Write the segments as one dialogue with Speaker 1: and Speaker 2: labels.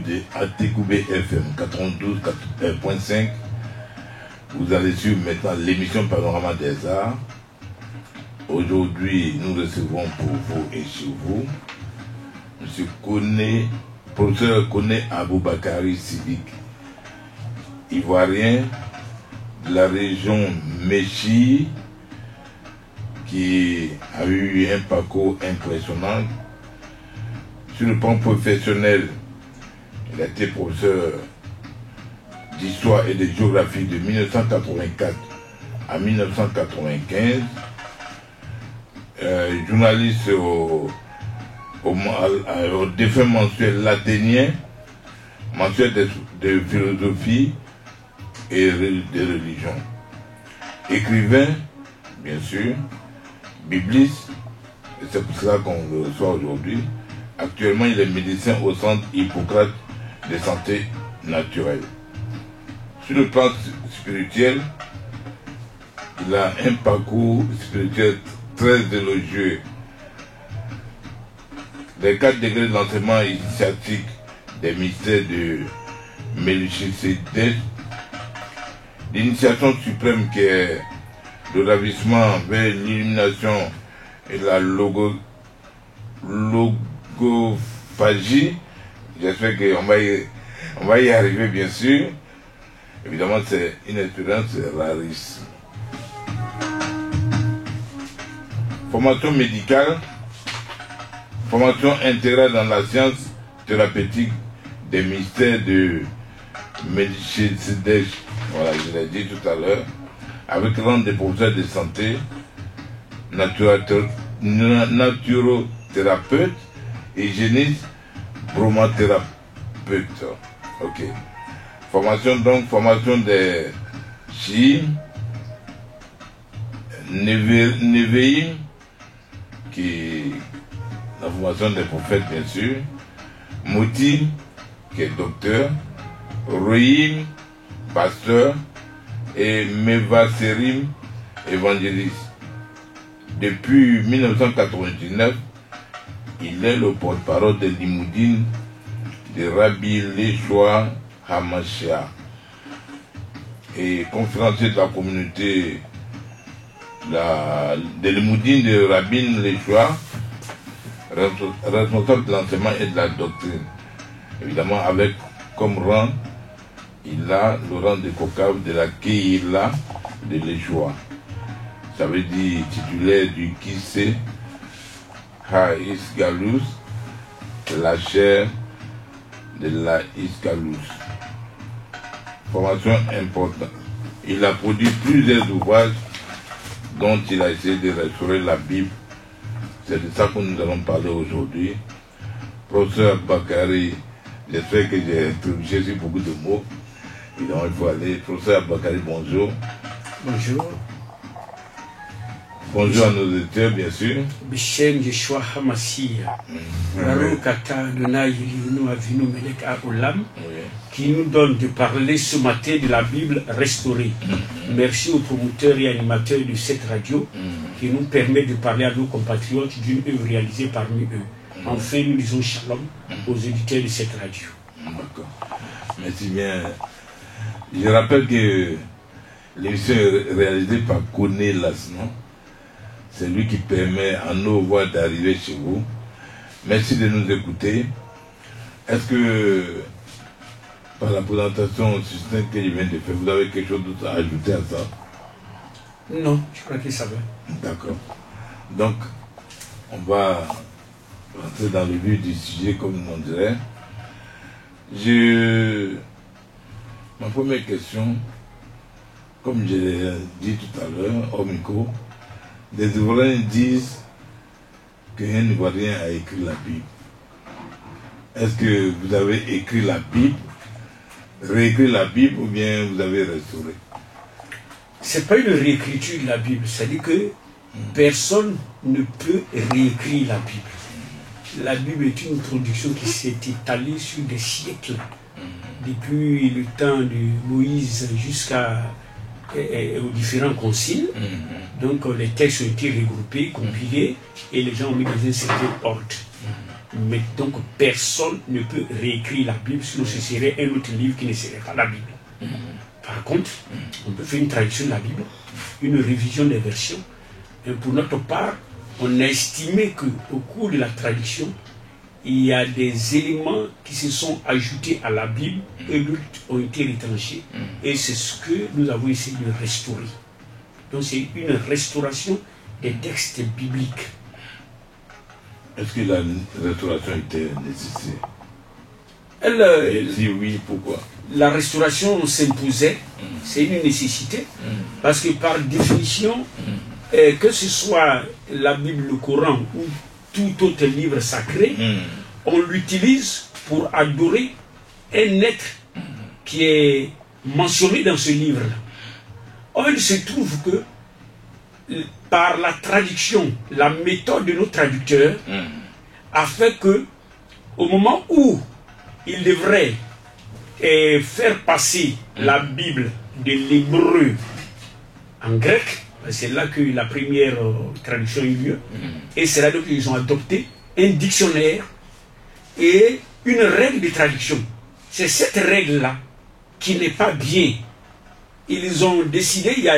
Speaker 1: de ATQB FM 92.5. Vous allez suivre maintenant l'émission Panorama des Arts. Aujourd'hui, nous recevons pour vous et chez vous M. Professeur Koné Aboubakari Siddiq, ivoirien de la région Méchi, qui a eu un parcours impressionnant. Sur le plan professionnel, il a été professeur d'histoire et de géographie de 1984 à 1995, journaliste au défunt mensuel l'Athénien, mensuel de philosophie et de religion, écrivain, bien sûr, bibliste, et c'est pour cela qu'on le reçoit aujourd'hui. Actuellement, il est médecin au centre Hippocrate de santé naturelle. Sur le plan spirituel, il a un parcours spirituel très élogieux. Les 4 degrés de l'enseignement initiatique des mystères de Melchisedec, l'initiation suprême qui est le ravissement vers l'illumination et la logophagie. J'espère qu'on va y arriver, bien sûr. Évidemment, c'est une expérience rarissime. Formation médicale, formation intégrale dans la science thérapeutique des mystères de Melchisedec, voilà, je l'ai dit tout à l'heure, avec rang des professeurs de santé, naturothérapeute, hygiéniste, bromathérapeute. Ok. Formation donc, formation des chiites, Neveïm, qui la formation des prophètes bien sûr, Mouti, qui est docteur, Rohim, pasteur, et Mevaserim, évangéliste. Depuis 1999, il est le porte-parole de Limoudine de Rabbi Yeshua Hamashia et conférencier de la communauté de Limoudine de Rabbi Yeshua, responsable de l'enseignement et de la doctrine. Évidemment, avec comme rang, il a le rang de Kokav de la Keïla de Yeshua. Ça veut dire titulaire du Kissé Haïsgalus, la chair de la Isgalus. Formation importante. Il a produit plusieurs ouvrages dont il a essayé de restaurer la Bible. C'est de ça que nous allons parler aujourd'hui. Professeur Bakari, j'espère que j'ai introduit sur beaucoup de mots. Évidemment, il faut aller. Professeur Bakari, bonjour.
Speaker 2: Bonjour.
Speaker 1: Bonjour à nos auditeurs, bien sûr.
Speaker 2: Bishem Yeshua Hamassia, Barokata Adonai Yilinu Avinu Melek Haolam, qui nous donne de parler ce matin de la Bible restaurée. Merci aux promoteurs et animateurs de cette radio qui nous permet de parler à nos compatriotes d'une œuvre réalisée parmi eux. Enfin, nous disons shalom aux auditeurs de cette radio.
Speaker 1: D'accord. Merci bien. Je rappelle que l'émission est réalisée par Koné Lasnon. C'est lui qui permet à nos voix d'arriver chez vous. Merci de nous écouter. Est-ce que, par la présentation succincte que je viens de faire, vous avez quelque chose d'autre à ajouter à ça?
Speaker 2: Non, je crois que ça va.
Speaker 1: D'accord. Donc, on va rentrer dans le vif du sujet, comme on dirait. Ma première question, comme je l'ai dit tout à l'heure, au micro, des Ivoiriens disent qu'un Ivoirien a écrit la Bible. Est-ce que vous avez écrit la Bible, réécrit la Bible ou bien vous avez restauré?
Speaker 2: C'est pas une réécriture de la Bible, c'est-à-dire que personne ne peut réécrire la Bible. La Bible est une production qui s'est étalée sur des siècles, depuis le temps de Moïse aux différents conciles. Donc les textes ont été regroupés, compilés, et les gens ont mis dans un certain ordre. Mais donc personne ne peut réécrire la Bible, sinon ce serait un autre livre qui ne serait pas la Bible. Par contre, on peut faire une traduction de la Bible, une révision des versions. Et pour notre part, on a estimé qu'au cours de la traduction, il y a des éléments qui se sont ajoutés à la Bible et d'autres ont été retranchés. Et c'est ce que nous avons essayé de restaurer. Donc c'est une restauration des textes bibliques.
Speaker 1: Est-ce que la restauration était nécessaire? Si oui, pourquoi?
Speaker 2: La restauration s'imposait, c'est une nécessité, parce que par définition, que ce soit la Bible, le Coran ou tout autre livre sacré, on l'utilise pour adorer un être qui est mentionné dans ce livre-là. Or, il se trouve que par la traduction, la méthode de nos traducteurs a fait que au moment où il devrait faire passer la Bible de l'hébreu en grec, c'est là que la première traduction a eu lieu, et c'est là qu'ils ont adopté un dictionnaire et une règle de traduction. C'est cette règle-là qui n'est pas bien. Ils ont décidé, il y a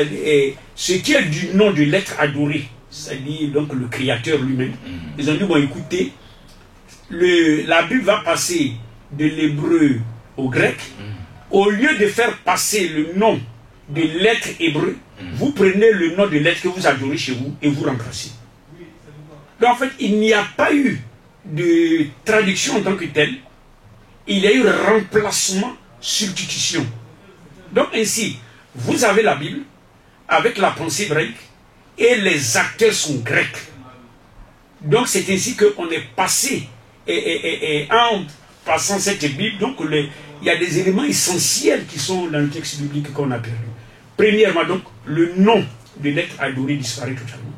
Speaker 2: ce qui est du nom de l'être adoré, c'est-à-dire donc le Créateur lui-même. Ils ont dit, bon écoutez, la Bible va passer de l'hébreu au grec. Au lieu de faire passer le nom de l'être hébreu, vous prenez le nom de l'être que vous adorez chez vous et vous remplacez. Donc en fait, il n'y a pas eu de traduction en tant que telle. Il y a eu remplacement, substitution. Donc ainsi, vous avez la Bible avec la pensée grecque et les acteurs sont grecs. Donc c'est ainsi qu'on est passé en passant cette Bible. Donc il y a des éléments essentiels qui sont dans le texte biblique qu'on a perdu. Premièrement, donc, le nom de l'être adoré disparaît totalement.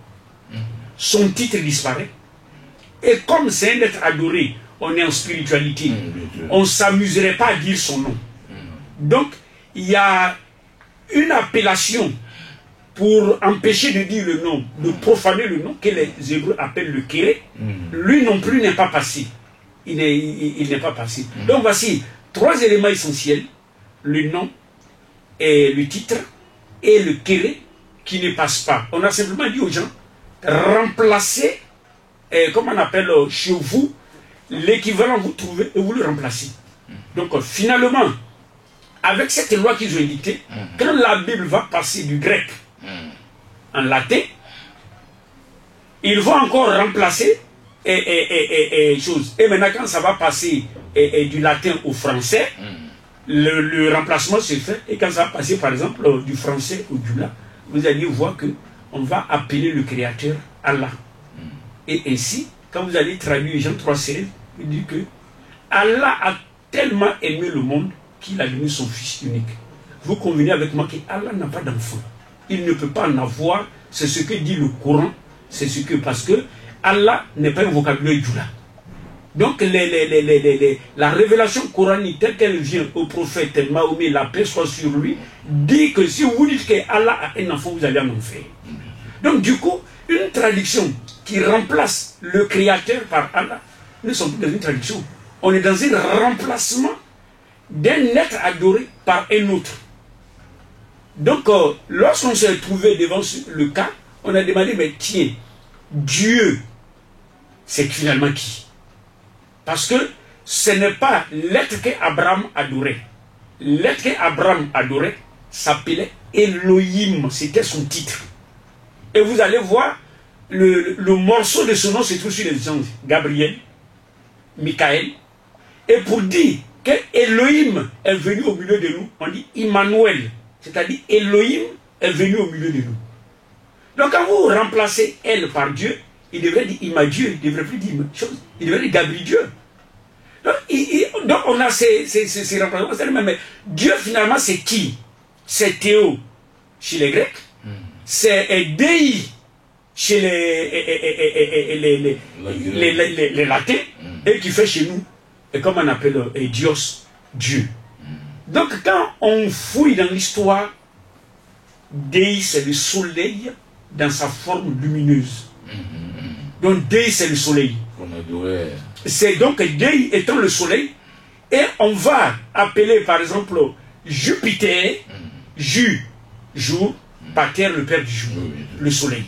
Speaker 2: Son titre disparaît. Et comme c'est un être adoré, on est en spiritualité, on ne s'amuserait pas à dire son nom. Donc, il y a une appellation pour empêcher de dire le nom, de profaner le nom, que les Hébreux appellent le Kéré. Lui non plus n'est pas passé. Il n'est pas passé. Donc voici 3 éléments essentiels: le nom, et le titre et le Kéré qui ne passent pas. On a simplement dit aux gens, remplacez, comme on appelle chez vous, l'équivalent, vous trouvez et vous le remplacez. Donc finalement, avec cette loi qu'ils ont édictée, quand la Bible va passer du grec en latin, ils vont encore remplacer choses. Et maintenant, quand ça va passer du latin au français, le remplacement se fait. Et quand ça va passer, par exemple, du français au dula, vous allez voir qu'on va appeler le Créateur Allah. Et ainsi, quand vous allez traduire Jean 3,16, il dit que Allah a tellement aimé le monde qu'il a donné son Fils unique. Vous convenez avec moi qu'Allah n'a pas d'enfant. Il ne peut pas en avoir. C'est ce que dit le Coran. C'est ce que, parce que Allah n'est pas un vocabulaire dula. Donc la révélation coranique telle qu'elle vient au prophète Mahomet, la paix soit sur lui, dit que si vous dites qu'Allah a un enfant, vous allez en enfer. Donc du coup, une traduction qui remplace le Créateur par Allah, nous ne sommes plus dans une traduction. On est dans un remplacement d'un être adoré par un autre. Donc lorsqu'on s'est trouvé devant le cas, on a demandé, mais tiens, Dieu, c'est finalement qui? Parce que ce n'est pas l'être qu'Abraham adorait. L'être qu'Abraham adorait s'appelait Elohim, c'était son titre. Et vous allez voir, le morceau de ce nom se trouve sur les anges, Gabriel, Michael. Et pour dire que Elohim est venu au milieu de nous, on dit Immanuel, c'est-à-dire Elohim est venu au milieu de nous. Donc quand vous remplacez elle par Dieu, il devrait dire Imma-Dieu, il ne devrait plus dire chose, il devrait dire Gabri-Dieu. Donc on a ces remplacements. Mais Dieu finalement c'est qui? C'est Théo chez les Grecs, c'est Dei chez les Latins, et qui fait chez nous, et comme on appelle Dios, Dieu. Donc quand on fouille dans l'histoire, Dei c'est le soleil dans sa forme lumineuse. Donc Dei c'est le soleil. c'est donc Dei étant le soleil, et on va appeler par exemple Jupiter, jour, Pater, le père du jour, le soleil.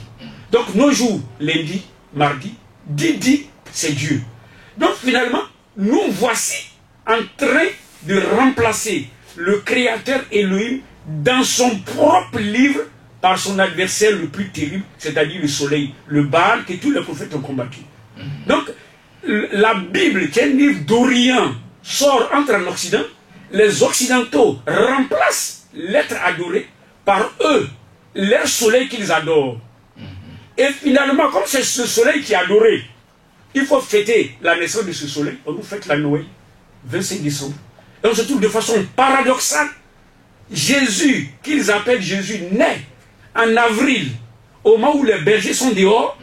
Speaker 2: Donc nos jours, lundi, mardi, Didi, c'est Dieu. Donc finalement, nous voici en train de remplacer le créateur Elohim dans son propre livre par son adversaire le plus terrible, c'est-à-dire le soleil, le Baal que tous les prophètes ont combattu. Donc la Bible, qui est un livre d'Orient, sort, entre en Occident, les Occidentaux remplacent l'être adoré par eux, leur soleil qu'ils adorent. Et finalement, comme c'est ce soleil qui est adoré, il faut fêter la naissance de ce soleil. On nous fête la Noël, 25 décembre. Et on se trouve de façon paradoxale, Jésus, qu'ils appellent Jésus, naît en avril, au moment où les bergers sont dehors,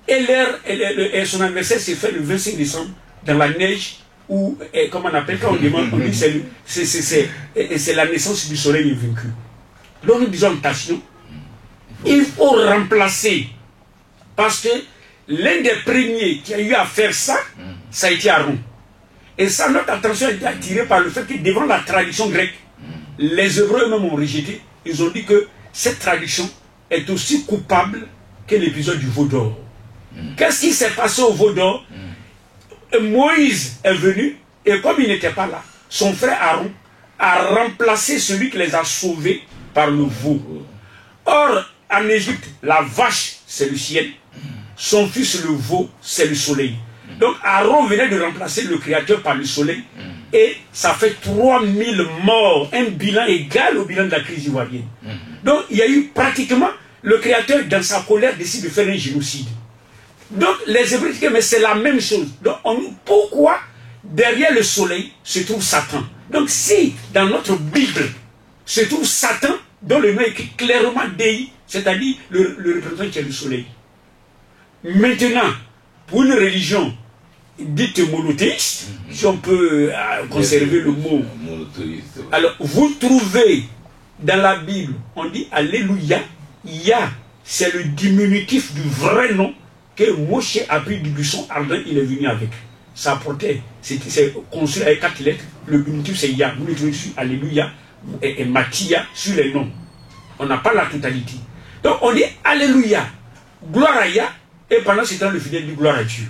Speaker 2: et son anniversaire s'est fait le 25 décembre, dans la neige, ou, comme on appelle, quand on demande, on dit c'est la naissance du soleil est vaincu. Donc nous disons, attention, il faut remplacer, parce que l'un des premiers qui a eu à faire ça, ça a été Aaron. Et ça, notre attention a été attirée par le fait que devant la tradition grecque, les Hébreux eux-mêmes ont rejeté. Ils ont dit que cette tradition est aussi coupable que l'épisode du veau d'or. Qu'est-ce qui s'est passé au veau d'or? Moïse est venu, et comme il n'était pas là, son frère Aaron a remplacé celui qui les a sauvés par le veau. Or, en Égypte, la vache, c'est le ciel. Son fils, le veau, c'est le soleil. Donc, Aaron venait de remplacer le Créateur par le soleil. Et ça fait 3000 morts, un bilan égal au bilan de la crise ivoirienne. Donc, il y a eu pratiquement, le Créateur, dans sa colère, décide de faire un génocide. Donc, les Hébreux disent, mais c'est la même chose. Donc, pourquoi derrière le soleil se trouve Satan? Donc, si dans notre Bible se trouve Satan, dont le nom est écrit clairement Dei, c'est-à-dire le représentant qui est le soleil. Maintenant, pour une religion dite monothéiste, si on peut conserver le mot, alors vous trouvez dans la Bible, on dit Alléluia, Ya, c'est le diminutif du vrai nom que Moshe a pris du buisson ardent, il est venu avec. Ça apportait, c'est construit avec 4 lettres, le diminutif c'est Ya, vous le trouvez sur Alléluia et Mathia sur les noms. On n'a pas la totalité. Donc on dit Alléluia, gloire à Ya, et pendant ce temps le fidèle dit gloire à Dieu,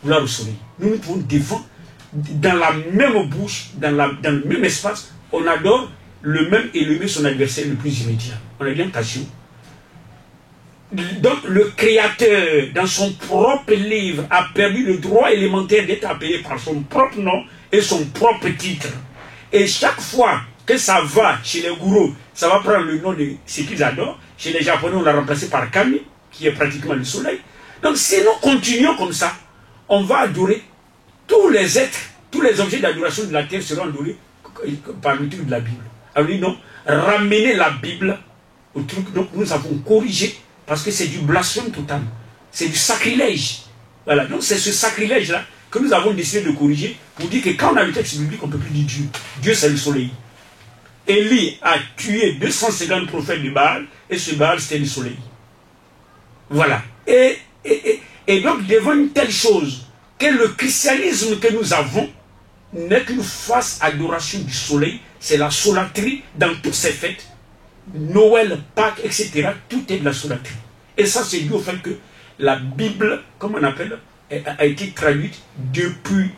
Speaker 2: gloire au soleil. Nous pouvons défendre dans la même bouche, dans le même espace, on adore le même Elohim, son adversaire le plus immédiat. On a bien attention. Donc le Créateur, dans son propre livre, a permis le droit élémentaire d'être appelé par son propre nom et son propre titre. Et chaque fois que ça va chez les gourous, ça va prendre le nom de ce qu'ils adorent. Chez les Japonais, on l'a remplacé par Kami, qui est pratiquement le soleil. Donc si nous continuons comme ça, on va adorer tous les êtres, tous les objets d'adoration de la terre seront adorés par le truc de la Bible. Alors non, ramener la Bible au truc, donc nous avons corrigé, parce que c'est du blasphème total, c'est du sacrilège. Voilà, donc c'est ce sacrilège-là que nous avons décidé de corriger pour dire que quand on a le texte biblique, on ne peut plus dire Dieu. Dieu, c'est le soleil. Élie a tué 250 prophètes de Baal, et ce Baal, c'était le soleil. Voilà. Et donc, devant une telle chose, que le christianisme que nous avons n'est qu'une fausse adoration du soleil, c'est la solatrie dans toutes ces fêtes, Noël, Pâques, etc., tout est de la solatrie. Et ça, c'est dû au fait que la Bible, comme on appelle, a été traduite depuis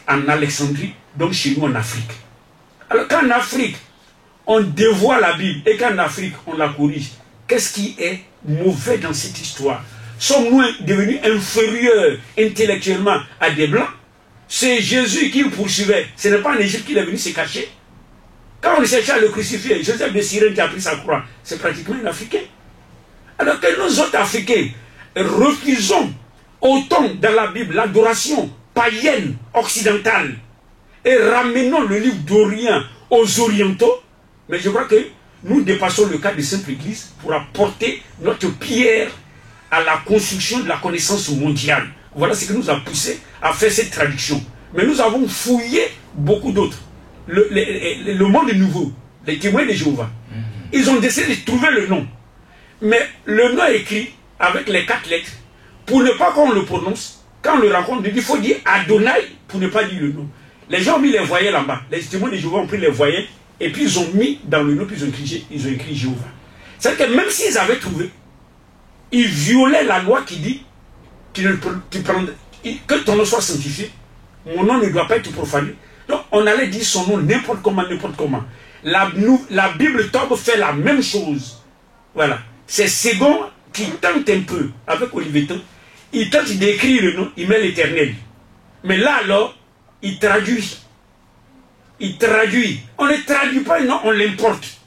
Speaker 2: en Alexandrie, donc chez nous en Afrique. Alors qu'en Afrique, on dévoie la Bible, et qu'en Afrique, on la corrige, qu'est-ce qui est mauvais dans cette histoire? Sommes-nous devenus inférieurs intellectuellement à des Blancs? C'est Jésus qui le poursuivait. Ce n'est pas en Égypte qu'il est venu se cacher. Quand on cherchait à le crucifier, Joseph de Cyrène qui a pris sa croix, c'est pratiquement un Africain. Alors que nous autres Africains refusons autant dans la Bible l'adoration païenne, occidentale, et ramenons le livre d'Orient aux Orientaux, mais je crois que nous dépassons le cadre de Sainte Église pour apporter notre pierre à la construction de la connaissance mondiale. Voilà ce qui nous a poussé à faire cette traduction. Mais nous avons fouillé beaucoup d'autres. Le monde nouveau, les témoins de Jéhovah, ils ont décidé de trouver le nom. Mais le nom est écrit avec les 4 lettres, pour ne pas qu'on le prononce, quand on le rencontre, il faut dire Adonai pour ne pas dire le nom. Les gens ont mis les voyelles en bas. Les témoins de Jéhovah ont pris les voyelles et puis ils ont mis dans le nom, puis ils ont écrit Jéhovah. C'est-à-dire que même s'ils avaient trouvé, ils violaient la loi qui dit que ton nom soit sanctifié, mon nom ne doit pas être profané. Donc on allait dire son nom n'importe comment, n'importe comment. La Bible Tob fait la même chose. Voilà. C'est Ségon qui tente un peu avec Oliveton. Il tente d'écrire le nom, il met l'Éternel. Mais là alors, il traduit. Il traduit. On ne traduit pas un nom, on l'importe.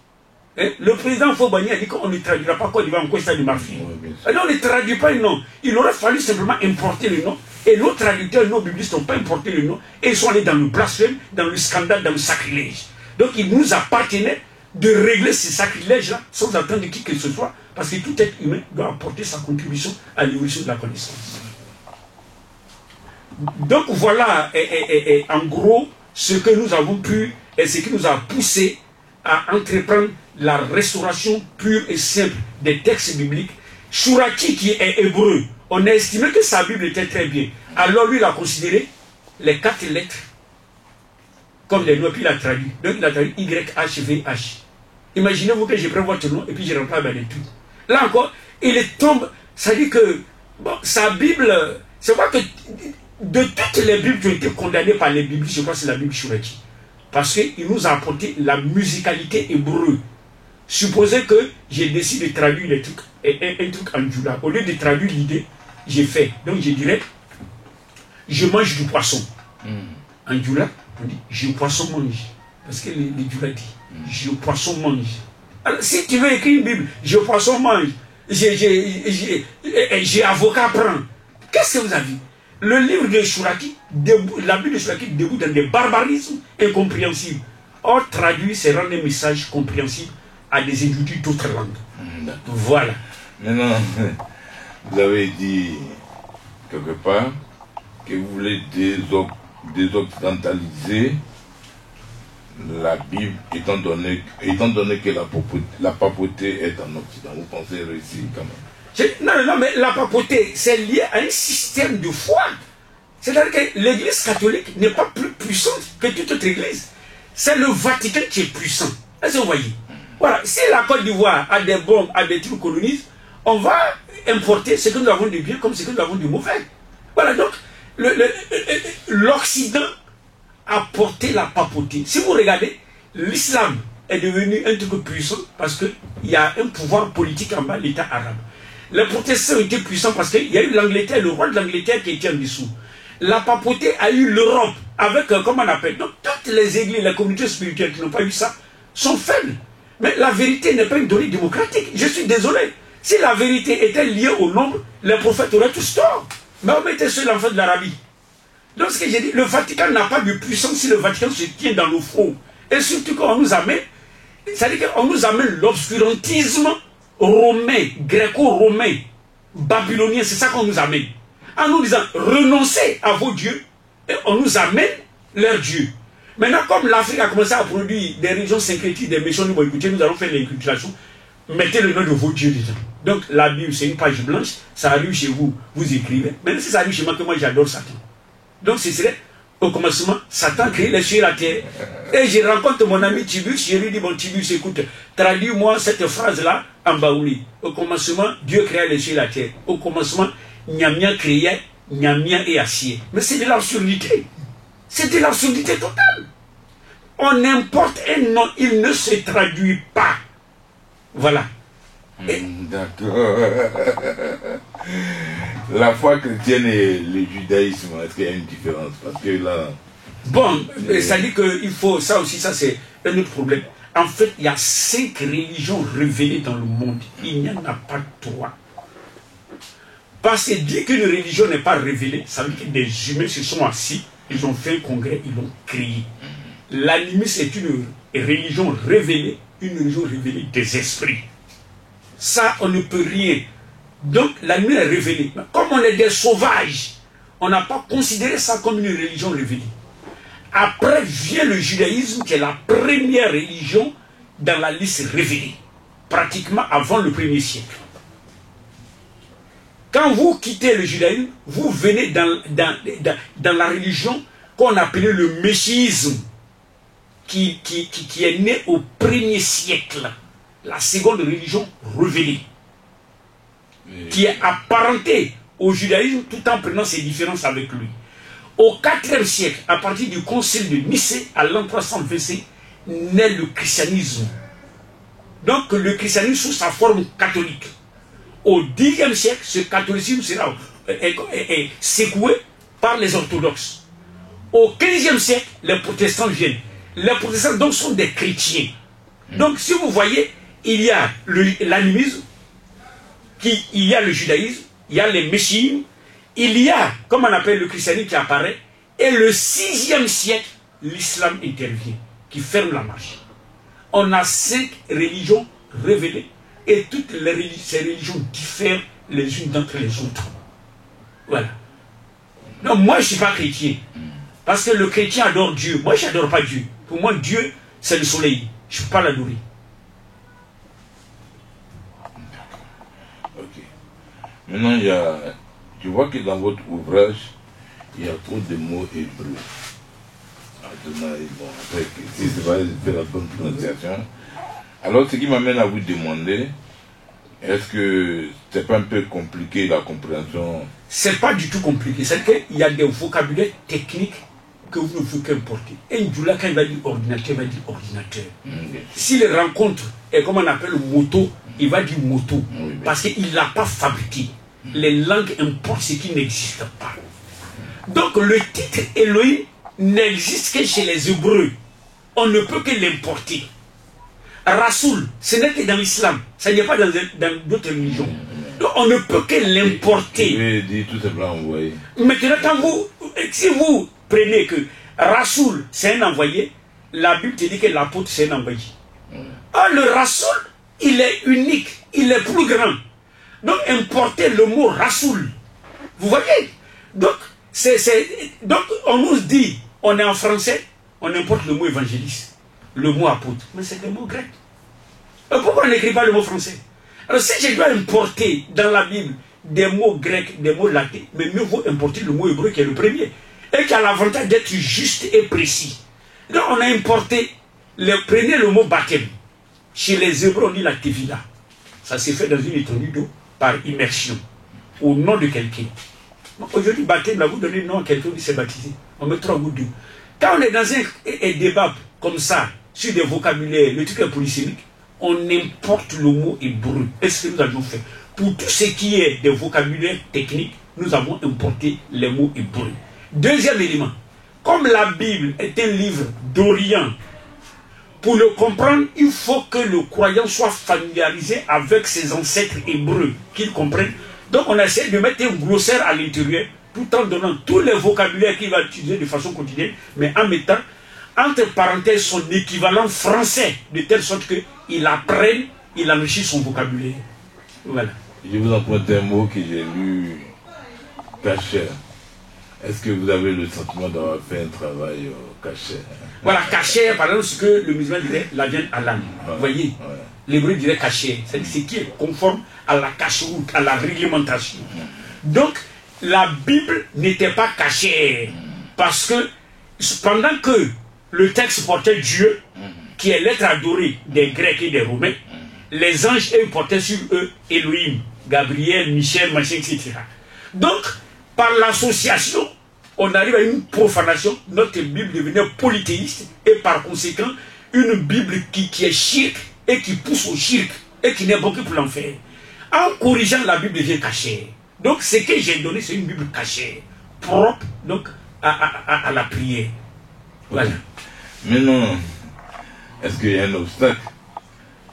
Speaker 2: Hein? Le président Fobani a dit qu'on ne traduira pas Côte d'Ivoire en Costa du Marfil. Alors on ne traduit pas un nom. Il aurait fallu simplement importer le nom. Et nos traducteurs, nos biblistes n'ont pas importé le nom. Et ils sont allés dans le blasphème, dans le scandale, dans le sacrilège. Donc il nous appartenait de régler ces sacrilèges-là sans attendre qui que ce soit. Parce que tout être humain doit apporter sa contribution à l'évolution de la connaissance. Donc voilà, en gros, ce que nous avons pu et ce qui nous a poussé à entreprendre la restauration pure et simple des textes bibliques. Chouraki, qui est hébreu, on a estimé que sa Bible était très bien. Alors lui, il a considéré les 4 lettres comme des noms, puis il a traduit. Donc il a traduit YHVH. Imaginez-vous que je prends votre nom et puis je remplace les tout. Là encore, il tombe, ça dit que bon, sa Bible, c'est quoi que de toutes les Bibles qui ont été condamnées par les Bibles, je crois que c'est la Bible Chouraki. Parce qu'il nous a apporté la musicalité hébreu. Supposez que j'ai décidé de traduire les trucs, un truc en djoula. Au lieu de traduire l'idée, j'ai fait. Donc je dirais, je mange du poisson. En djoula, on dit, je poisson mange. Parce que les djoula dit, je poisson mange. Alors si tu veux écrire une Bible, je poisson mange, j'ai avocat prend. Qu'est-ce que vous avez? Le livre de Chouraki, la Bible de Chouraki déboute dans des barbarismes incompréhensibles. Or, traduit, c'est rendre un message compréhensible à des individus d'autres langues. Voilà.
Speaker 1: Maintenant, vous avez dit quelque part que vous voulez désoccidentaliser la Bible, étant donné que la papauté est en Occident. Vous pensez réussir quand même?
Speaker 2: Non, mais la papauté, c'est lié à un système de foi. C'est-à-dire que l'église catholique n'est pas plus puissante que toute autre église. C'est le Vatican qui est puissant. Est-ce que vous voyez? Voilà, si la Côte d'Ivoire a des bombes, a des trucs colonisés, on va importer ce que nous avons de bien comme ce que nous avons de mauvais. Voilà, donc l'Occident a porté la papauté. Si vous regardez, l'islam est devenu un truc puissant parce qu'il y a un pouvoir politique en bas, l'État arabe. Les protestants étaient puissants parce qu'il y a eu l'Angleterre, le roi de l'Angleterre qui était en dessous. La papauté a eu l'Europe avec, comment on appelle, donc toutes les églises, les communautés spirituelles qui n'ont pas eu ça, sont faibles. Mais la vérité n'est pas une donnée démocratique. Je suis désolé. Si la vérité était liée au nombre, les prophètes auraient tous tort. Mais on était seul l'enfant de l'Arabie. Donc ce que j'ai dit, le Vatican n'a pas de puissance si le Vatican se tient dans le faux. Et surtout quand on nous amène, c'est-à-dire qu'on nous amène l'obscurantisme romain, gréco-romain, babylonien, c'est ça qu'on nous amène. En nous disant, renoncez à vos dieux, et on nous amène leurs dieux. Maintenant, comme l'Afrique a commencé à produire des religions syncrétiques, des missions, nous allons faire l'inculturation, mettez le nom de vos dieux dedans. Donc la Bible, c'est une page blanche, ça arrive chez vous, vous écrivez. Maintenant, si ça arrive chez moi, que moi j'adore Satan. Donc ce serait, au commencement, Satan crée les cieux et la terre. Et je rencontre mon ami Tibus, je lui dis, bon Tibus, écoute, traduis-moi cette phrase-là en baouli. Au commencement, Dieu créa les cieux et la terre. Au commencement, Nyamia créait Nyamia et acier. Mais c'est de l'absurdité. C'est de l'absurdité totale. On importe un nom, il ne se traduit pas. Voilà.
Speaker 1: D'accord. La foi chrétienne et le judaïsme, est-ce qu'il y a une différence? Parce que là...
Speaker 2: Bon, ça dit qu'il faut... Ça aussi, ça c'est un autre problème. En fait, il y a 5 religions révélées dans le monde. Il n'y en a pas 3. Parce que dire qu'une religion n'est pas révélée, ça veut dire que des humains se sont assis, ils ont fait un congrès, ils l'ont créé. L'animisme est une religion révélée, une religion révélée des esprits. Ça, on ne peut rien. Donc, l'animisme est révélé. Mais comme on est des sauvages, on n'a pas considéré ça comme une religion révélée. Après vient le judaïsme, qui est la première religion dans la liste révélée, pratiquement avant le 1er siècle. Quand vous quittez le judaïsme, vous venez dans la religion qu'on appelait le meschisme, qui est né au 1er siècle, la seconde religion révélée, qui est apparentée au judaïsme tout en prenant ses différences avec lui. Au 4e siècle, à partir du concile de Nicée, à l'an 325, naît le christianisme. Donc le christianisme sous sa forme catholique. Au 10e siècle, ce catholicisme sera secoué par les orthodoxes. Au 15e siècle, les protestants viennent. Les protestants donc sont des chrétiens. Donc si vous voyez, il y a l'animisme, il y a le judaïsme, il y a les messianismes, il y a, comme on appelle le christianisme qui apparaît, et le 6e siècle, l'islam intervient, qui ferme la marche. On a 5 religions révélées, et toutes ces religions diffèrent les unes d'entre les autres. Voilà. Donc moi je ne suis pas chrétien, parce que le chrétien adore Dieu. Moi je n'adore pas Dieu. Pour moi Dieu c'est le soleil. Je ne peux pas l'adorer.
Speaker 1: Ok. Maintenant tu vois que dans votre ouvrage, il y a trop de mots hébreux. Adonai, bon, après, si c'est pas fait la bonne prononciation. Alors, ce qui m'amène à vous demander, est-ce que c'est pas un peu compliqué la compréhension?
Speaker 2: C'est pas du tout compliqué. C'est qu'il y a des vocabulaires techniques que vous ne pouvez qu'importer. Un djoula, quand il va dire ordinateur, il va dire ordinateur. S'il rencontre, et comme on appelle moto, il va dire moto. Parce qu'il ne l'a pas fabriqué. Les langues importent ce qui n'existe pas. Donc le titre Elohim n'existe que chez les Hébreux. On ne peut que l'importer. Rasoul, ce n'est que dans l'islam. Ça n'est pas dans d'autres religions. Donc on ne peut que l'importer.
Speaker 1: Je vais dire tout simplement envoyé.
Speaker 2: Maintenant, si vous prenez que Rasoul, c'est un envoyé, la Bible te dit que l'apôtre, c'est un envoyé. Ah, le Rasoul, il est unique, il est plus grand. Donc importer le mot Rasoul. Vous voyez? Donc, donc on nous dit, on est en français, on importe le mot évangéliste, le mot apôtre. Mais c'est des mots grecs. Pourquoi on n'écrit pas le mot français? Alors si je dois importer dans la Bible des mots grecs, des mots latins, mais mieux vaut importer le mot hébreu qui est le premier. Et qui a l'avantage d'être juste et précis. Donc on a importé, prenez le mot baptême. Chez les Hébreux on dit la tevila. Ça s'est fait dans une étendue d'eau par immersion, au nom de quelqu'un. Aujourd'hui, baptême, là, vous donnez le nom à quelqu'un qui s'est baptisé. On met 3 gouttes d'eau. Quand on est dans un débat comme ça, sur des vocabulaires, le truc est polysémique, on importe le mot hébreu. Est-ce que nous avions fait? Pour tout ce qui est des vocabulaires techniques, nous avons importé les mots hébreux. Deuxième élément, comme la Bible est un livre d'Orient, pour le comprendre, il faut que le croyant soit familiarisé avec ses ancêtres hébreux, qu'il comprenne. Donc on essaie de mettre un glossaire à l'intérieur, tout en donnant tous les vocabulaires qu'il va utiliser de façon quotidienne, mais en mettant entre parenthèses son équivalent français, de telle sorte qu'il apprenne, il enrichit son vocabulaire. Voilà.
Speaker 1: Je vous emprunte un mot que j'ai lu, caché. Est-ce que vous avez le sentiment d'avoir fait un travail caché?
Speaker 2: Voilà, caché, par exemple, ce que le musulman dirait la viande à l'âne. Vous voyez, l'hébreu dirait caché. C'est ce qui est conforme à la cache-route, à la réglementation. Donc, la Bible n'était pas cachée. Parce que, pendant que le texte portait Dieu, qui est l'être adoré des Grecs et des Romains, les anges, eux, portaient sur eux Elohim, Gabriel, Michel, machin, etc. Donc, par l'association, on arrive à une profanation. Notre Bible devenait polythéiste et par conséquent, une Bible qui est shirk et qui pousse au shirk et qui n'est bon que pour l'enfer. En corrigeant, la Bible devient cachée. Donc, ce que j'ai donné, c'est une Bible cachée, propre donc, à la prière. Voilà.
Speaker 1: Maintenant, est-ce qu'il y a un obstacle?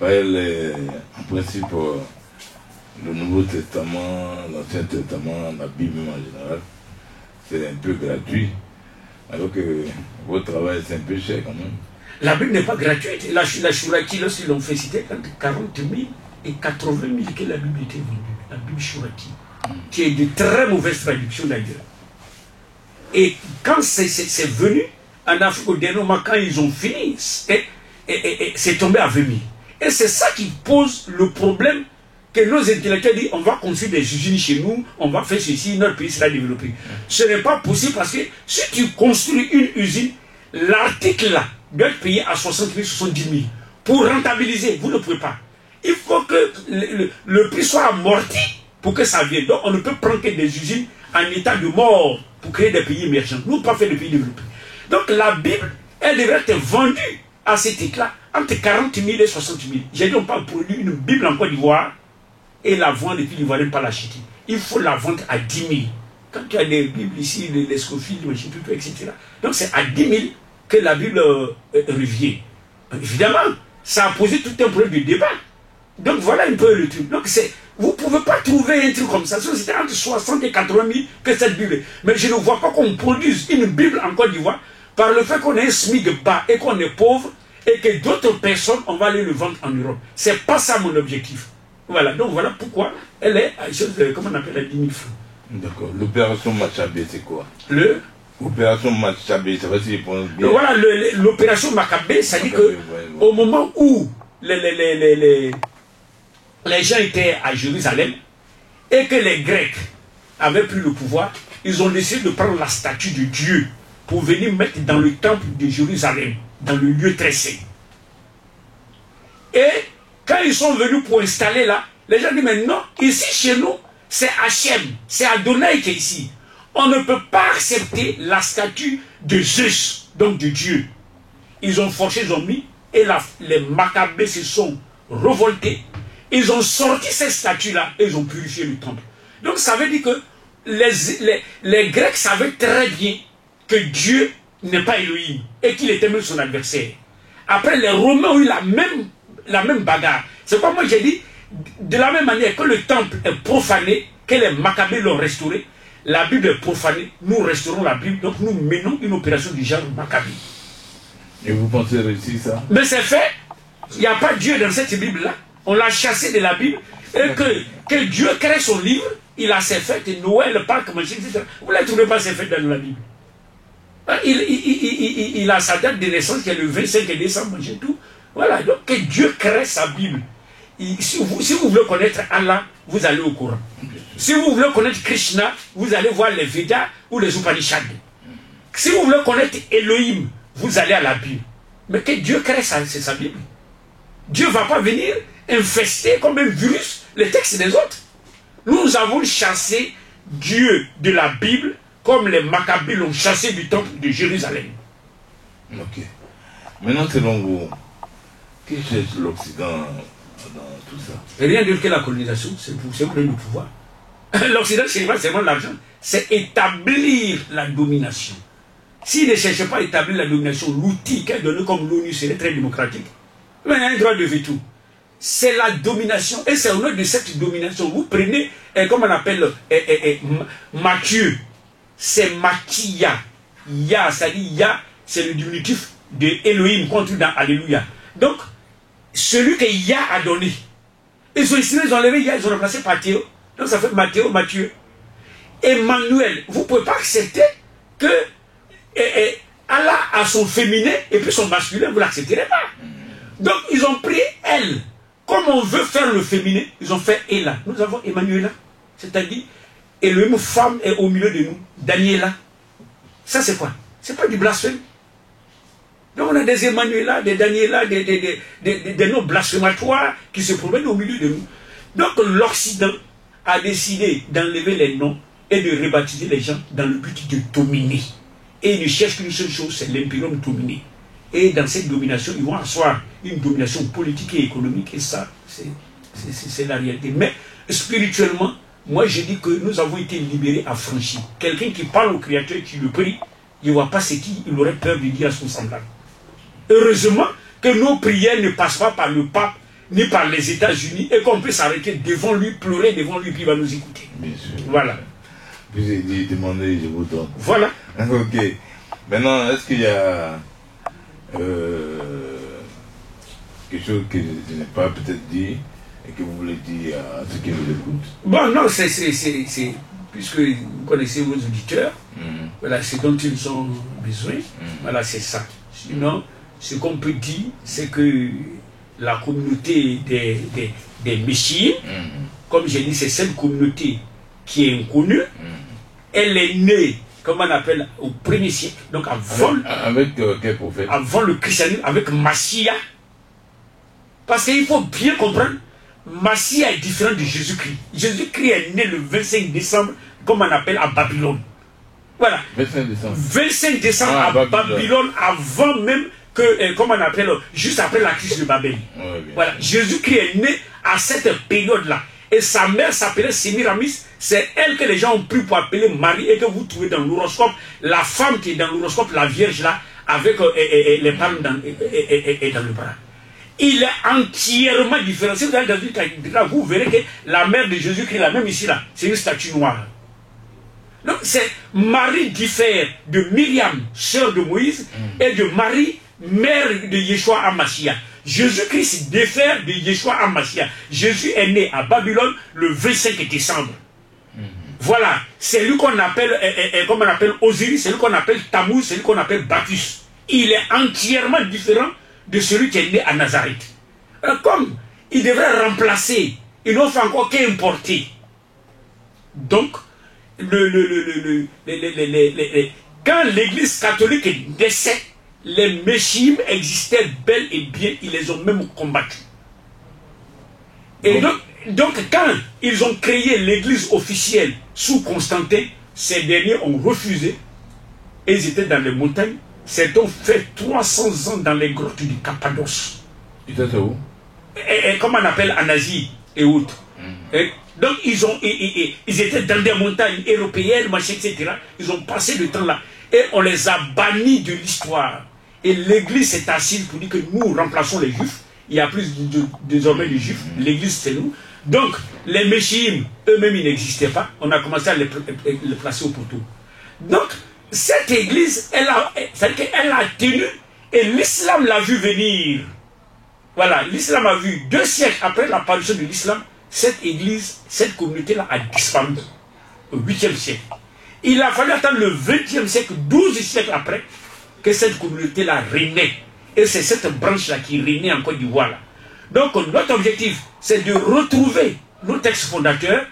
Speaker 1: En principe, le Nouveau Testament, l'Ancien Testament, la Bible en général, c'est un peu gratuit. Alors que votre travail, c'est un peu cher quand même.
Speaker 2: La Bible n'est pas gratuite. La Shuraki, lorsqu'ils l'ont fait, c'était entre 40 000 et 80 000 que la Bible était vendue. La Bible Shuraki, qui est de très mauvaise traduction d'ailleurs. Et quand c'est venu, en Afrique au dernier moment, quand ils ont fini, c'est tombé à 20 000. Et c'est ça qui pose le problème que nos intellectuels disent on va construire des usines chez nous, on va faire ceci, notre pays sera développé. Ce n'est pas possible parce que si tu construis une usine, l'article là doit être payé à 60 000, 70 000. Pour rentabiliser, vous ne pouvez pas. Il faut que le prix soit amorti pour que ça vienne. Donc on ne peut prendre que des usines en état de mort pour créer des pays émergents. Nous, pas faire des pays développés. Donc la Bible, elle devrait être vendue à ce titre-là entre 40 000 et 60 000. J'ai dit on peut produire une Bible en Côte d'Ivoire et la vendre et puis l'Ivoirien ne pas l'acheter. Il faut la vendre à 10 000. Quand tu as des Bibles ici, les Scofield, etc. Donc c'est à 10 000 que la Bible revient. Évidemment, ça a posé tout un problème de débat. Donc voilà un peu le truc. Donc vous ne pouvez pas trouver un truc comme ça. C'était entre 60 et 80 000 que cette Bible. Mais je ne vois pas qu'on produise une Bible en Côte d'Ivoire par le fait qu'on est un SMIC bas et qu'on est pauvre et que d'autres personnes, on va aller le vendre en Europe. C'est pas ça mon objectif. Voilà, donc voilà pourquoi elle est à chose de, comment on appelle, à 10 000 francs.
Speaker 1: D'accord. L'opération Machabé, c'est quoi?
Speaker 2: L'opération
Speaker 1: Machabé, ça va si je prononce bien.
Speaker 2: Voilà, l'opération Machabé, ça dit que au moment où les gens étaient à Jérusalem et que les Grecs avaient pris le pouvoir, ils ont décidé de prendre la statue de Dieu pour venir mettre dans le temple de Jérusalem, dans le lieu très saint. Et quand ils sont venus pour installer là, les gens disent mais non, ici chez nous, c'est Hachem, c'est Adonai qui est ici. On ne peut pas accepter la statue de Zeus, donc de Dieu. Ils ont forcé, ils ont mis, et les Maccabées se sont revoltés. Ils ont sorti cette statue-là et ils ont purifié le temple. Donc ça veut dire que les Grecs savaient très bien que Dieu n'est pas Elohim et qu'il était même son adversaire. Après, les Romains ont eu la même bagarre. C'est comme moi j'ai dit, de la même manière que le temple est profané, que les Maccabées l'ont restauré, la Bible est profanée, nous restaurons la Bible, donc nous menons une opération du genre Maccabée.
Speaker 1: Et vous pensez réussir ça?
Speaker 2: Mais c'est fait. Il n'y a pas Dieu dans cette Bible-là. On l'a chassé de la Bible. Et que Dieu crée son livre, il a ses fêtes, Noël, Pâques, machin, etc. Vous ne les trouvez pas ces fêtes dans la Bible. Il a sa date de naissance qui est le 25 décembre, machin, tout. Voilà, donc que Dieu crée sa Bible. Si vous voulez connaître Allah, vous allez au Coran. Si vous voulez connaître Krishna, vous allez voir les Védas ou les Upanishads. Si vous voulez connaître Elohim, vous allez à la Bible. Mais que Dieu crée c'est sa Bible. Dieu ne va pas venir infester comme un virus les textes des autres. Nous avons chassé Dieu de la Bible comme les Maccabées l'ont chassé du temple de Jérusalem.
Speaker 1: Ok. Maintenant, selon vous, qui cherche l'Occident dans tout ça?
Speaker 2: Rien d'autre que la colonisation, c'est pour le pouvoir. L'Occident, c'est vraiment l'argent. C'est établir la domination. S'il ne cherche pas à établir la domination, l'outil qu'elle donne comme l'ONU serait très démocratique. Mais il y a un droit de veto. C'est la domination. Et c'est au nom de cette domination. Vous prenez, comme on appelle Matthieu. C'est Makia. Ya, c'est-à-dire Ya, c'est le diminutif de Elohim qu'on trouve dans Alléluia. Donc, celui que Ya a donné. Ils ont essayé, ils ont enlevé Ya, ils ont remplacé par Théo. Donc ça fait Matthéo, Matthieu. Emmanuel. Vous ne pouvez pas accepter que Allah a son féminin et puis son masculin, vous ne l'accepterez pas. Donc ils ont pris elle. Comme on veut faire le féminin, ils ont fait Ella. Nous avons Emmanuela. C'est-à-dire, Elohim femme est au milieu de nous. Daniela. Ça c'est quoi? C'est pas du blasphème. Donc on a des Emmanuela, des Daniela, des noms blasphématoires qui se promènent au milieu de nous. Donc l'Occident a décidé d'enlever les noms et de rebaptiser les gens dans le but de dominer. Et ils ne cherchent qu'une seule chose, c'est l'impérium dominé. Et dans cette domination, ils vont asseoir une domination politique et économique. Et ça, c'est la réalité. Mais spirituellement, moi je dis que nous avons été libérés, affranchis. Quelqu'un qui parle au Créateur, qui le prie, il ne voit pas ce qu'il aurait peur de dire à son semblable. Heureusement que nos prières ne passent pas par le pape, ni par les États-Unis, et qu'on peut s'arrêter devant lui, pleurer devant lui, puis il va nous écouter.
Speaker 1: Bien sûr.
Speaker 2: Voilà.
Speaker 1: Vous avez dit, demandez, je vous donne.
Speaker 2: Voilà.
Speaker 1: Ok. Maintenant, est-ce qu'il y a quelque chose que je n'ai pas peut-être dit et que vous voulez dire à ceux qui nous écoutent?
Speaker 2: Bon, non, c'est puisque vous connaissez vos auditeurs, voilà, ce dont ils ont besoin, voilà, c'est ça. Sinon, ce qu'on peut dire, c'est que la communauté des Messies. Comme j'ai dit, c'est cette communauté qui est inconnue. Elle est née, comme on appelle, au 1er siècle. Donc avant,
Speaker 1: avec quel prophète?
Speaker 2: Avant le christianisme, avec Massia. Parce qu'il faut bien comprendre, Massia est différent de Jésus-Christ. Jésus-Christ est né le 25 décembre, comme on appelle, à Babylone. Voilà.
Speaker 1: 25 décembre.
Speaker 2: 25 décembre à Babylone, avant même que, comme on appelle, juste après la crise de Babel. Voilà. Jésus-Christ est né à cette période-là. Et sa mère s'appelait Sémiramis. C'est elle que les gens ont pris pour appeler Marie et que vous trouvez dans l'horoscope. La femme qui est dans l'horoscope, la Vierge là, avec les palmes dans le bras. Il est entièrement différent. Si vous allez dans une cathédrale, vous verrez que la mère de Jésus-Christ, la même ici là, c'est une statue noire. Donc c'est Marie diffère de Myriam, sœur de Moïse, et de Marie, mère de Yeshua Hamashiach. Jésus-Christ diffère de Yeshua Hamashiach. Jésus est né à Babylone le 25 décembre. Voilà, c'est lui qu'on appelle, comme on appelle Osiris, c'est lui qu'on appelle Tammuz, c'est lui qu'on appelle Bacchus. Il est entièrement différent de celui qui est né à Nazareth. Alors, comme il devrait remplacer, ils n'ont fait encore qu'importer. Donc, quand l'église catholique décède, les Meshiim existaient bel et bien, ils les ont même combattus. Et donc quand ils ont créé l'église officielle sous Constantin, ces derniers ont refusé, et ils étaient dans les montagnes. Certains ont fait 300 ans dans les grottes du Cappadoce.
Speaker 1: Ils étaient où?
Speaker 2: Et comme on appelle en Asie et autres. Donc ils étaient dans des montagnes européennes, machin, etc. Ils ont passé le temps là. Et on les a bannis de l'histoire. Et l'église s'est assise pour dire que nous remplaçons les juifs. Il n'y a plus désormais de juifs. L'église c'est nous. Donc les Meshiim, eux-mêmes ils n'existaient pas. On a commencé à les placer au poteau. Donc cette église, elle a tenu et l'islam l'a vu venir. Voilà, l'islam a vu 2 siècles après l'apparition de l'islam, cette église, cette communauté-là a disparu au 8e siècle. Il a fallu attendre le 20e siècle, 12 siècles après, que cette communauté-là régnait. Et c'est cette branche-là qui régnait en Côte d'Ivoire. Donc notre objectif, c'est de retrouver nos textes fondateurs,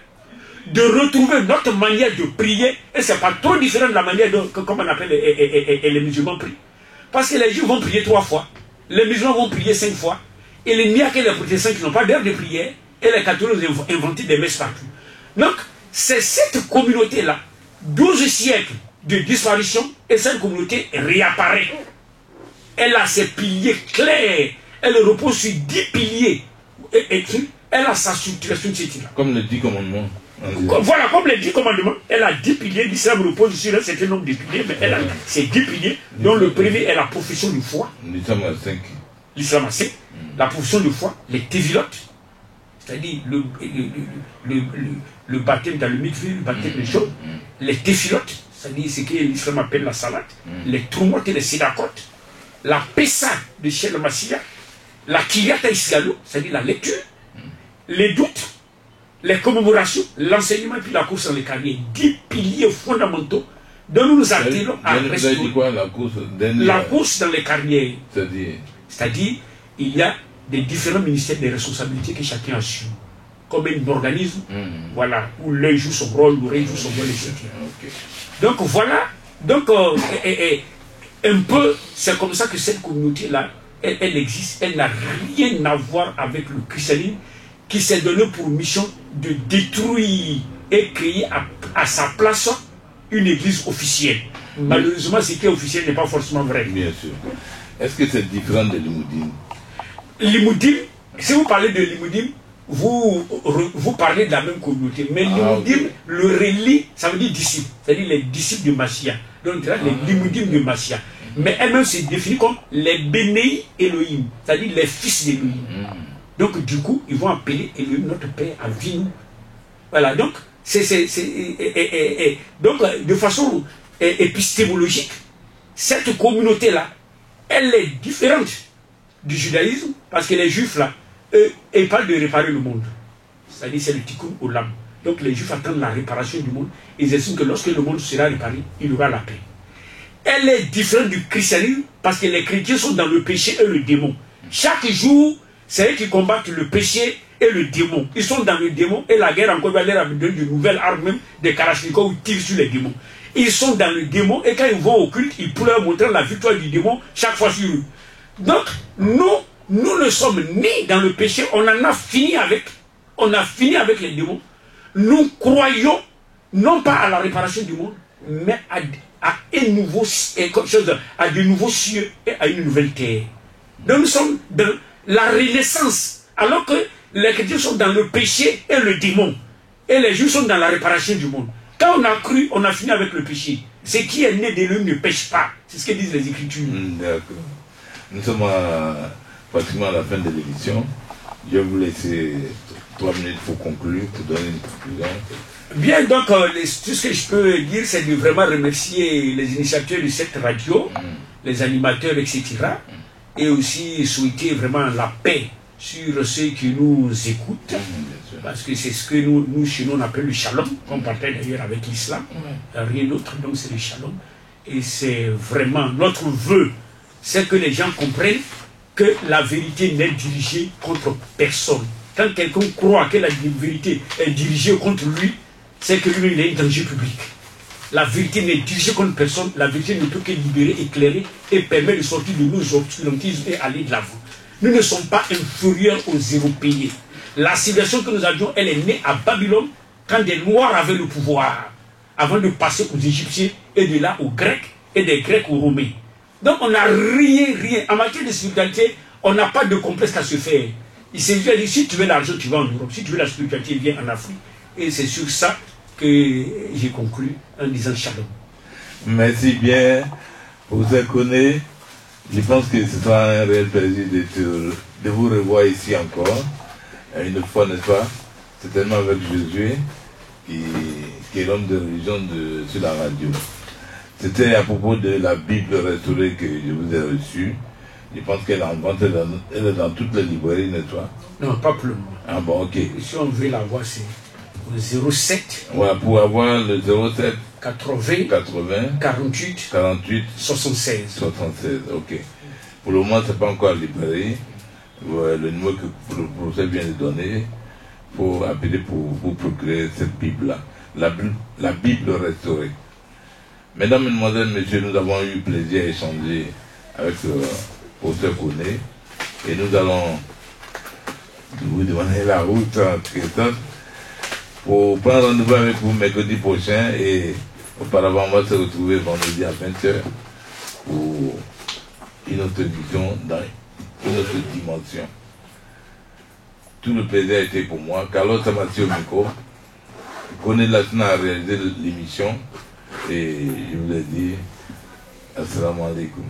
Speaker 2: de retrouver notre manière de prier, et c'est pas trop différent de la manière comme on appelle les musulmans prient. Parce que les juifs vont prier 3 fois, les musulmans vont prier 5 fois, et il n'y a que les protestants qui n'ont pas d'heure de prière, et les catholiques ont inventé des messes partout. Donc, c'est cette communauté-là, 12 siècles de disparition, et cette communauté réapparaît. Elle a ses piliers clairs, elle repose sur 10 piliers écrits, elle a sa structuration, etc.
Speaker 1: Comme les 10 commandements.
Speaker 2: Voilà, comme les 10 commandements, elle a 10 piliers. L'islam repose sur un certain nombre de piliers, mais elle a ces 10 piliers, dont le premier est la profession de foi.
Speaker 1: L'islam a 5.
Speaker 2: L'islam a 5. La profession de foi, les tévilotes, c'est-à-dire le baptême dans le mikvé, le baptême des choses, les téfilotes, c'est-à-dire ce que l'islam appelle la salade, les troumotes et les sédacotes, la pessa de Shel Massia, la kiyata isgalo, c'est-à-dire la lecture, les doutes, les commémorations, l'enseignement et puis la course dans les carrières. 10 piliers fondamentaux dont nous nous attelons à restaurer.
Speaker 1: Quoi, la course
Speaker 2: dans les carrières.
Speaker 1: C'est-à-dire,
Speaker 2: il y a des différents ministères, des responsabilités que chacun assume. Comme un organisme, voilà, où l'œil joue son rôle, l'oreille joue son rôle, etc. Donc voilà, donc un peu, c'est comme ça que cette communauté-là, elle existe, elle n'a rien à voir avec le christianisme qui s'est donné pour mission de détruire et créer à sa place une église officielle. Malheureusement, ce qui est officiel n'est pas forcément vrai.
Speaker 1: Bien sûr. Est-ce que c'est différent de l'Imoudim?
Speaker 2: L'Imoudim, si vous parlez de l'Imoudim, vous parlez de la même communauté. Mais l'Imoudim, le relie, ça veut dire disciple. C'est-à-dire les disciples de Mashiach. Donc, les l'Imoudim de Mashiach. Mais elle-même se définit comme les Bénéi Elohim, c'est-à-dire les fils d'Elohim. Donc, du coup, ils vont appeler Elohim notre Père à Vinou. Voilà, donc, donc, de façon épistémologique, cette communauté-là, elle est différente du judaïsme, parce que les juifs, là, eux, ils parlent de réparer le monde. C'est-à-dire, c'est le tikkun olam. Donc, les juifs attendent la réparation du monde. Ils estiment que lorsque le monde sera réparé, il y aura la paix. Elle est différente du christianisme, parce que les chrétiens sont dans le péché et le démon. Chaque jour, C'est eux qui combattent le péché et le démon. Ils sont dans le démon et la guerre encore va leur donner de nouvelles armes, même des Kalachnikov qui tirent sur les démons. Ils sont dans le démon et quand ils vont au culte, ils pourraient montrer la victoire du démon chaque fois sur eux. Donc, nous ne sommes ni dans le péché, on en a fini avec. On a fini avec les démons. Nous croyons non pas à la réparation du monde, mais à de nouveaux cieux et à une nouvelle terre. Donc nous sommes dans la renaissance, alors que les chrétiens sont dans le péché et le démon. Et les juifs sont dans la réparation du monde. Quand on a cru, on a fini avec le péché. Ce qui est né de lui ne pêche pas. C'est ce que disent les Écritures.
Speaker 1: D'accord. Nous sommes pratiquement à la fin de l'émission. Je vais vous laisser 3 minutes pour conclure, pour donner une conclusion.
Speaker 2: Bien, donc, tout ce que je peux dire, c'est de vraiment remercier les initiateurs de cette radio, les animateurs, etc. Et aussi souhaiter vraiment la paix sur ceux qui nous écoutent. Parce que c'est ce que nous, chez nous, on appelle le shalom, qu'on partage d'ailleurs avec l'islam. Rien d'autre, donc c'est le shalom. Et c'est vraiment notre vœu, c'est que les gens comprennent que la vérité n'est dirigée contre personne. Quand quelqu'un croit que la vérité est dirigée contre lui, c'est que lui, il est un danger public. La vérité n'est dirigée contre personne. La vérité ne peut que libérer, éclairer et permettre de sortir de nos obscurantismes et aller de l'avant. Nous ne sommes pas inférieurs aux Européens. La civilisation que nous avions, elle est née à Babylone quand des Noirs avaient le pouvoir, avant de passer aux Égyptiens et de là aux Grecs et des Grecs aux Romains. Donc on n'a rien. En matière de spiritualité, on n'a pas de complexe à se faire. Il s'est dit, si tu veux l'argent, tu vas en Europe. Si tu veux la spiritualité, viens en Afrique. Et c'est sur ça que j'ai conclu en disant shalom.
Speaker 1: Merci bien pour ce connaître. Je pense que ce sera un réel plaisir de vous revoir ici encore. Une fois, n'est-ce pas? Certainement avec Jésus, qui est l'homme de religion sur la radio. C'était à propos de la Bible restaurée que je vous ai reçue. Je pense qu'elle est dans toutes les librairies, n'est-ce pas?
Speaker 2: Non, pas pour le moment.
Speaker 1: Ah bon, ok.
Speaker 2: Si on veut la voir, c'est au 07.
Speaker 1: Ouais, pour avoir le 07
Speaker 2: 80 48 76.
Speaker 1: 76, ok. Pour le moment, ce n'est pas encore à librairie. Ouais, le numéro que le professeur vient de donner, il faut appeler pour procurer cette Bible-là. La Bible restaurée. Mesdames, Mesdemoiselles, Messieurs, nous avons eu plaisir à échanger avec le professeur Koné. Et nous allons vous demander la route pour prendre rendez-vous avec vous mercredi prochain. Et auparavant, on va se retrouver vendredi à 20h pour une autre émission dans une autre dimension. Tout le plaisir a été pour moi. Carlos Amassi au micro. Koné Lassina a réalisé l'émission. Et je vous ai dit, assalamu alaikum.